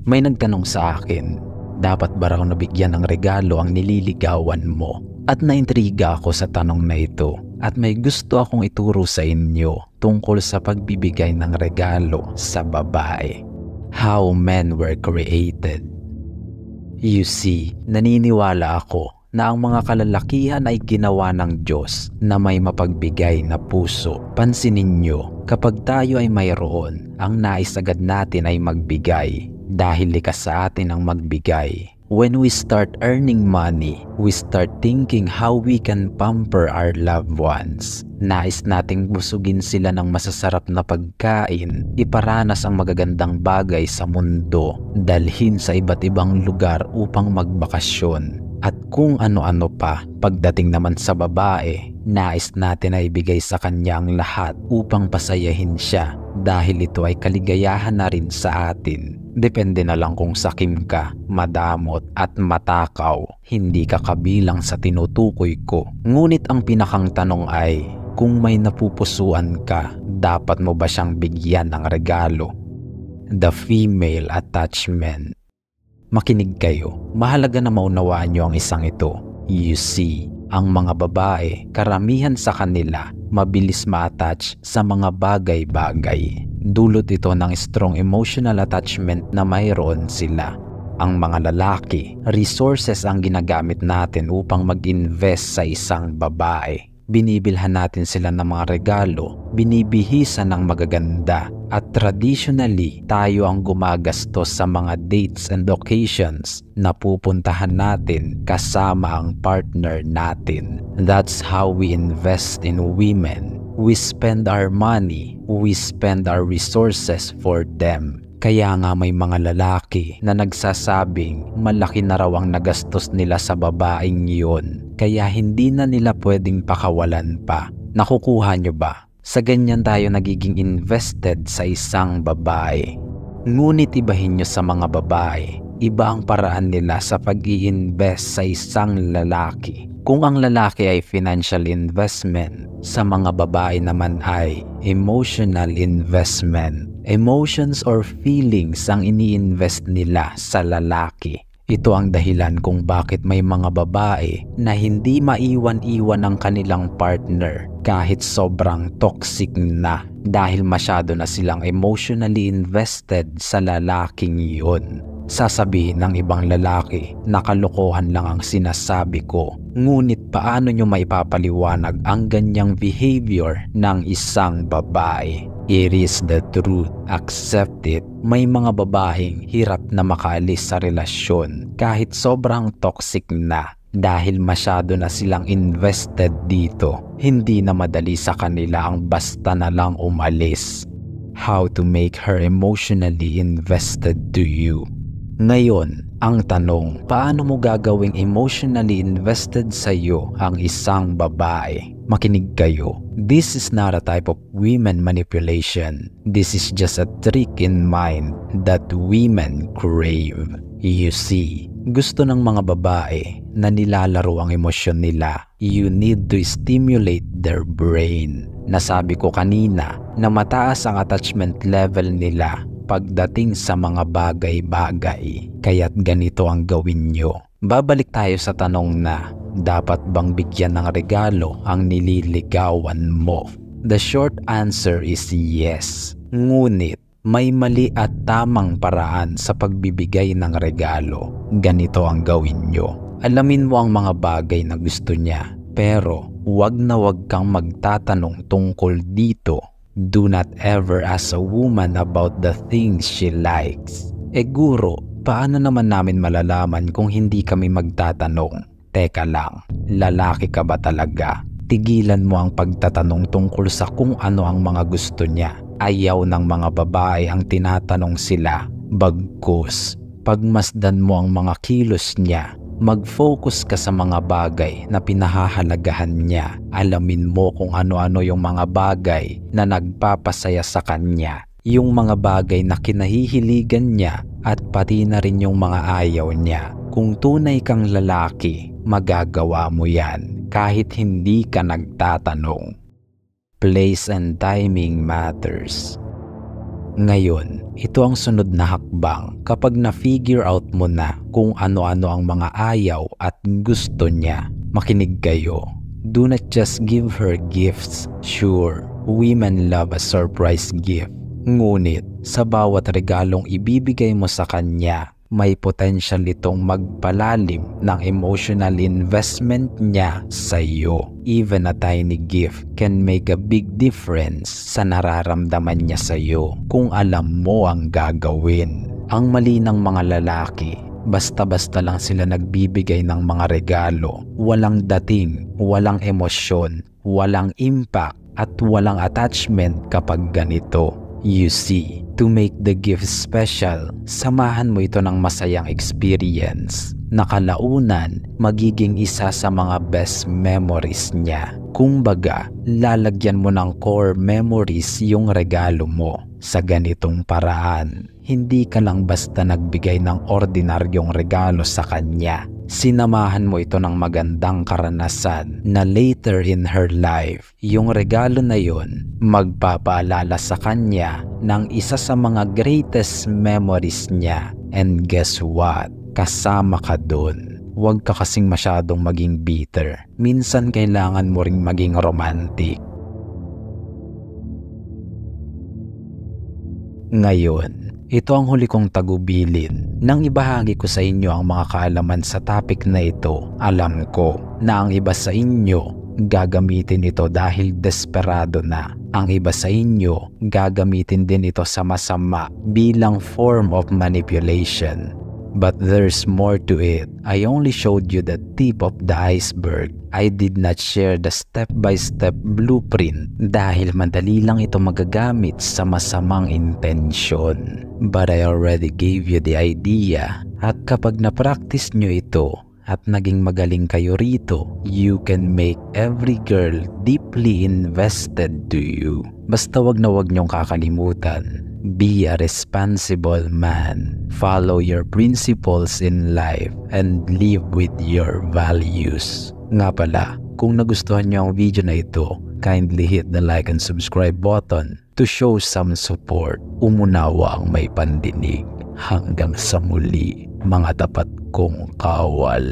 May nagtanong sa akin, dapat ba raw nabigyan ng regalo ang nililigawan mo? At naintriga ako sa tanong na ito at may gusto akong ituro sa inyo tungkol sa pagbibigay ng regalo sa babae. How men were created. You see, naniniwala ako na ang mga kalalakihan ay ginawa ng Diyos na may mapagbigay na puso. Pansinin nyo, kapag tayo ay mayroon, ang nais agad natin ay magbigay dahil likas sa atin ang magbigay. When we start earning money, we start thinking how we can pamper our loved ones. Nais nating busugin sila ng masasarap na pagkain, iparanas ang magagandang bagay sa mundo, dalhin sa iba't ibang lugar upang magbakasyon. At kung ano-ano pa, pagdating naman sa babae, nais natin ay ibigay sa kanya ang lahat upang pasayahin siya dahil ito ay kaligayahan na rin sa atin. Depende na lang kung sakim ka, madamot at matakaw, hindi ka kabilang sa tinutukoy ko. Ngunit ang pinakang tanong ay, kung may napupusuan ka, dapat mo ba siyang bigyan ng regalo? The female attachment. Makinig kayo, mahalaga na maunawaan nyo ang isang ito. You see, ang mga babae, karamihan sa kanila, mabilis ma-attach sa mga bagay-bagay. Dulot ito ng strong emotional attachment na mayroon sila. Ang mga lalaki, resources ang ginagamit natin upang mag-invest sa isang babae. Binibilhan natin sila ng mga regalo, binibihisan ng magaganda, at traditionally, tayo ang gumagastos sa mga dates and occasions na pupuntahan natin kasama ang partner natin. That's how we invest in women. We spend our money, we spend our resources for them. Kaya nga may mga lalaki na nagsasabing malaki na raw ang nagastos nila sa babaeng yun, kaya hindi na nila pwedeng pakawalan pa. Nakukuha nyo ba? Sa ganyan tayo nagiging invested sa isang babae. Ngunit ibahin nyo sa mga babae, iba ang paraan nila sa pag-i-invest sa isang lalaki. Kung ang lalaki ay financial investment, sa mga babae naman ay emotional investment. Emotions or feelings ang ini-invest nila sa lalaki. Ito ang dahilan kung bakit may mga babae na hindi maiwan-iwan ang kanilang partner kahit sobrang toxic na dahil masyado na silang emotionally invested sa lalaking iyon. Sasabihin ng ibang lalaki na kalokohan lang ang sinasabi ko. Ngunit paano nyo maipapaliwanag ang ganyang behavior ng isang babae? It is the truth. Accept it. May mga babaeng hirap na makaalis sa relasyon kahit sobrang toxic na dahil masyado na silang invested dito. Hindi na madali sa kanila ang basta na lang umalis. How to make her emotionally invested to you? Ngayon, ang tanong, paano mo gagawing emotionally invested sa iyo ang isang babae? Makinig kayo. This is not a type of women manipulation. This is just a trick in mind that women crave. You see, gusto ng mga babae na nilalaro ang emosyon nila. You need to stimulate their brain. Nasabi ko kanina na mataas ang attachment level nila pagdating sa mga bagay-bagay. Kaya't ganito ang gawin nyo. Babalik tayo sa tanong na, dapat bang bigyan ng regalo ang nililigawan mo? The short answer is yes. Ngunit, may mali at tamang paraan sa pagbibigay ng regalo. Ganito ang gawin nyo. Alamin mo ang mga bagay na gusto niya, pero wag na wag kang magtatanong tungkol dito. Do not ever ask a woman about the things she likes. Guro, paano naman namin malalaman kung hindi kami magtatanong? Teka lang, lalaki ka ba talaga? Tigilan mo ang pagtatanong tungkol sa kung ano ang mga gusto niya. Ayaw ng mga babae ang tinatanong sila. Bagkus, pagmasdan mo ang mga kilos niya. Mag-focus ka sa mga bagay na pinahahalagahan niya. Alamin mo kung ano-ano yung mga bagay na nagpapasaya sa kanya. Yung mga bagay na kinahihiligan niya at pati na rin yung mga ayaw niya. Kung tunay kang lalaki, magagawa mo yan kahit hindi ka nagtatanong. Place and timing matters. Ngayon, ito ang sunod na hakbang kapag na-figure out mo na kung ano-ano ang mga ayaw at gusto niya. Makinig kayo. Do not just give her gifts. Sure, women love a surprise gift. Ngunit, sa bawat regalong ibibigay mo sa kanya, may potential itong magpalalim ng emotional investment niya sa iyo. Even a tiny gift can make a big difference sa nararamdaman niya sa iyo kung alam mo ang gagawin. Ang mali ng mga lalaki, basta-basta lang sila nagbibigay ng mga regalo. Walang dating, walang emosyon, walang impact, at walang attachment kapag ganito. You see, to make the gift special, samahan mo ito ng masayang experience na kalaunan magiging isa sa mga best memories niya. Kumbaga, lalagyan mo ng core memories yung regalo mo. Sa ganitong paraan, hindi ka lang basta nagbigay ng ordinaryong regalo sa kanya. Sinamahan mo ito ng magandang karanasan na later in her life, yung regalo na yon magpapaalala sa kanya ng isa sa mga greatest memories niya. And guess what? Kasama ka dun. Huwag ka kasing masyadong maging bitter. Minsan kailangan mo ring maging romantic. Ngayon, ito ang huli kong tagubilin. Nang ibahagi ko sa inyo ang mga kaalaman sa topic na ito, alam ko na ang iba sa inyo gagamitin ito dahil desperado na. Ang iba sa inyo gagamitin din ito sa masama bilang form of manipulation. But there's more to it. I only showed you the tip of the iceberg. I did not share the step-by-step blueprint dahil madali lang ito magagamit sa masamang intensyon. But I already gave you the idea. At kapag na-practice nyo ito at naging magaling kayo rito, you can make every girl deeply invested to you. Basta wag na wag nyong kakalimutan. Be a responsible man. Follow your principles in life and live with your values. Nga pala, kung nagustuhan niyo ang video na ito, kindly hit the like and subscribe button to show some support. Umunawa ang may pandinig. Hanggang sa muli, mga tapat kong kawal.